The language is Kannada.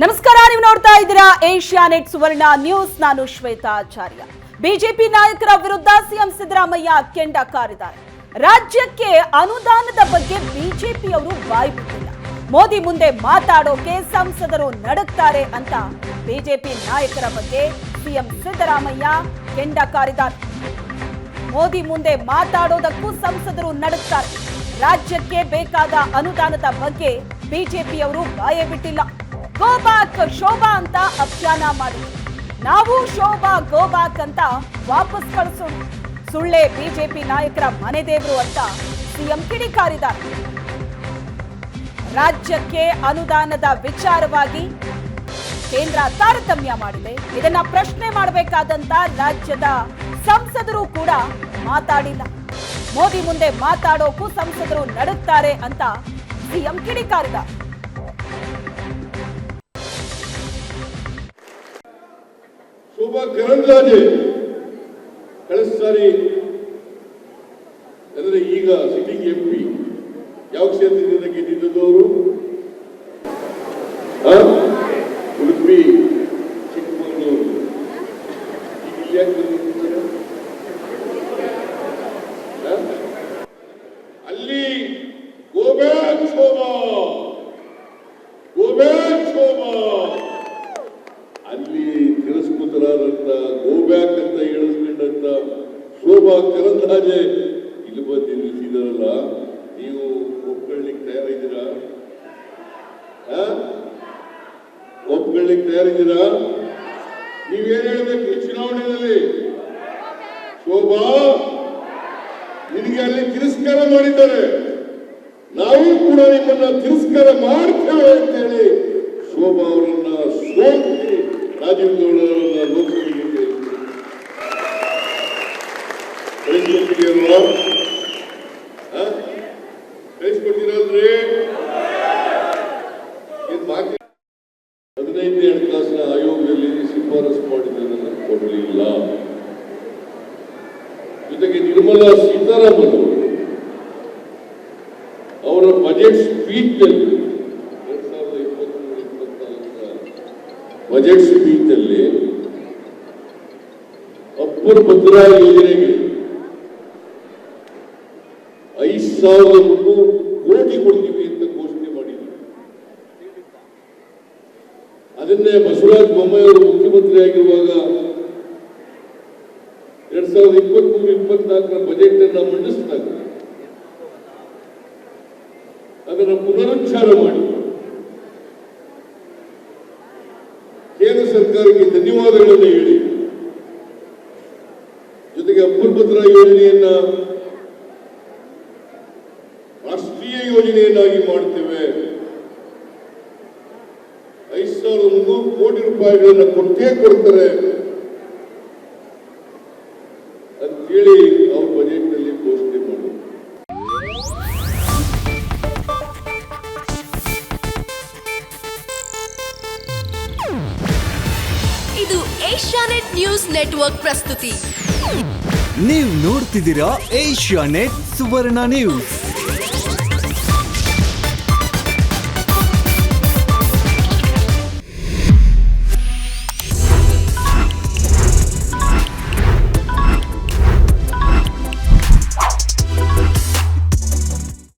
ನಮಸ್ಕಾರ, ನೀವು ನೋಡ್ತಾ ಇದ್ದೀರಾ ಏಷ್ಯಾನೆಟ್ ಸುವರ್ಣ ನ್ಯೂಸ್. ನಾನು ಶ್ವೇತಾ ಆಚಾರ್ಯ. ಬಿಜೆಪಿ ನಾಯಕರ ವಿರುದ್ಧ ಸಿಎಂ ಸಿದ್ದರಾಮಯ್ಯ ಕೆಂಡ ಕಾರಿದ್ದಾರೆ. ರಾಜ್ಯಕ್ಕೆ ಅನುದಾನದ ಬಗ್ಗೆ ಬಿಜೆಪಿಯವರು ಬಾಯಿ ಬಿಟ್ಟಿಲ್ಲ. ಮೋದಿ ಮುಂದೆ ಮಾತಾಡೋಕೆ ಸಂಸದರು ನಡುಕ್ತಾರೆ ಅಂತ ಬಿಜೆಪಿ ನಾಯಕರ ಬಗ್ಗೆ ಸಿಎಂ ಸಿದ್ದರಾಮಯ್ಯ ಕೆಂಡ ಕಾರಿದ್ದಾರೆ. ಮೋದಿ ಮುಂದೆ ಮಾತಾಡೋದಕ್ಕೂ ಸಂಸದರು ನಡುಕ್ತಾರೆ. ರಾಜ್ಯಕ್ಕೆ ಬೇಕಾದ ಅನುದಾನದ ಬಗ್ಗೆ ಬಿಜೆಪಿಯವರು ಬಾಯೇ ಬಿಟ್ಟಿಲ್ಲ. ಗೋ ಬ್ಯಾಕ್ ಶೋಭಾ ಅಂತ ಅಭಿಯಾನ ಮಾಡಿ ನಾವು ಶೋಭಾ ಗೋ ಬ್ಯಾಕ್ ಅಂತ ವಾಪಸ್ ಕಳಿಸೋಣ. ಸುಳ್ಳೆ ಬಿಜೆಪಿ ನಾಯಕರ ಮನೆ ದೇವರು ಅಂತ ಸಿಎಂ ಕಿಡಿಕಾರಿದ್ದಾರೆ. ರಾಜ್ಯಕ್ಕೆ ಅನುದಾನದ ವಿಚಾರವಾಗಿ ಕೇಂದ್ರ ತಾರತಮ್ಯ ಮಾಡಿದೆ. ಇದನ್ನ ಪ್ರಶ್ನೆ ಮಾಡಬೇಕಾದಂತ ರಾಜ್ಯದ ಸಂಸದರು ಕೂಡ ಮಾತಾಡಿಲ್ಲ. ಮೋದಿ ಮುಂದೆ ಮಾತಾಡೋಕು ಸಂಸದರು ನಡುತ್ತಾರೆ ಅಂತ ಸಿಎಂ ಕಿಡಿಕಾರಿದ್ದಾರೆ. ಶೋಭಾ ಕರಂದ್ಲಾಜೆ ಕಳೆದ ಸಾರಿ ಅಂದ್ರೆ ಈಗ ಸಿಟ್ಟಿಂಗ್ ಎಂಪಿ ಯಾವ ಕ್ಷೇತ್ರದಿಂದ ಗೆದ್ದಿದ್ದು ಅವರು? ಉಡುಪಿ, ಚಿಕ್ಕಮಗಳೂರು. ಈಗ ಯಾಕೆ ಬಂದಿದ್ದಾರೆ? ಅಲ್ಲಿ go back Shobha, go back Shobha. ಅಲ್ಲಿ ತಿರಸ್ಕೃತರಾದಂತ ಗೋ ಬ್ಯಾಕ್ ಅಂತ ಹೇಳಿಸ್ಕೊಂಡಂತ ಶೋಭಾ ಕರಂದ್ಲಾಜೆ ಇಲ್ಲಿ ಬಂದು ನಿಲ್ಲಿಸಿದಾರಲ್ಲ, ನೀವು ಒಪ್ಕೊಳ್ಳಿಕ್ಕೆ ತಯಾರಿದ್ದೀರಾ? ಒಪ್ಕೊಳ್ಳಿಕ್ಕೆ ತಯಾರಿದ್ದೀರಾ? ನೀವೇನ್ ಹೇಳ್ಬೇಕು ಈ ಚುನಾವಣೆಯಲ್ಲಿ? ಶೋಭಾ, ನಿನಗೆ ಅಲ್ಲಿ ತಿರಸ್ಕಾರ ಮಾಡಿದ್ದಾರೆ, ನಾವು ಕೂಡ ನಿಮ್ಮನ್ನ ತಿರಸ್ಕಾರ ಮಾಡ್ತೇವೆ ಅಂತ ಹೇಳಿ ಶೋಭಾ ಅವರನ್ನ ಸೋಲಿಸಿ ರಾಜೀವ್ ಗೌಡ ಅವರನ್ನ ಲೋಕಸಭೆಗೆ ಕಳಿಸ್ಕೊಟ್ಟಿದೆಯಲ್ವಾ? ಕಳಿಸ್ಕೊಟ್ಟಿರಲ್ರಿ? 15ನೇ ಹಣಕಾಸಿನ ಆಯೋಗದಲ್ಲಿ ಶಿಫಾರಸು ಮಾಡಿದ್ದನ್ನು ಕೊಡಲಿಲ್ಲ. ಜೊತೆಗೆ ನಿರ್ಮಲಾ ಸೀತಾರಾಮನ್ ಅವರ ಬಜೆಟ್ ಸ್ಪೀಚ್ ನಲ್ಲಿ 2023-24 ಬಜೆಟ್ ಸ್ಪೀಚ್ ಅಲ್ಲಿ ಅಪ್ಪರ್ ಭದ್ರಾ ಯೋಜನೆಗೆ 5,300 ಕೋಟಿ ಕೊಡ್ತೀವಿ ಅಂತ ಘೋಷಣೆ ಮಾಡಿದ್ರು. ಅದನ್ನೇ ಬಸವರಾಜ ಬೊಮ್ಮಾಯಿ ಅವರು ಮುಖ್ಯಮಂತ್ರಿ ಆಗಿರುವಾಗ 2023-24 ಬಜೆಟ್ ಅನ್ನ ಮಂಡಿಸಿದಾಗ ಅದನ್ನು ಪುನರುಚ್ಚಾರ ಮಾಡಿ ಕೇಂದ್ರ ಸರ್ಕಾರಕ್ಕೆ ಧನ್ಯವಾದಗಳನ್ನು ಹೇಳಿ, ಜೊತೆಗೆ ಅಪ್ಪರ್ ಭದ್ರಾ ಯೋಜನೆಯನ್ನ ರಾಷ್ಟ್ರೀಯ ಯೋಜನೆಯನ್ನಾಗಿ ಮಾಡ್ತೇವೆ, 5,300 ಕೋಟಿ ರೂಪಾಯಿಗಳನ್ನು ಕೊಟ್ಟೇ ಕೊಡ್ತಾರೆ ಅಂತೇಳಿ ಅವ್ರ ಬಜೆಟ್ ನಲ್ಲಿ ಘೋಷಣೆ ಮಾಡಿದ್ರು. ಇದು ಏಷ್ಯಾನೆಟ್ ನ್ಯೂಸ್ ನೆಟ್ವರ್ಕ್ ಪ್ರಸ್ತುತಿ. ನೀವು ನೋಡ್ತಿದ್ದೀರಾ ಏಷ್ಯಾನೆಟ್ ಸುವರ್ಣ ನ್ಯೂಸ್.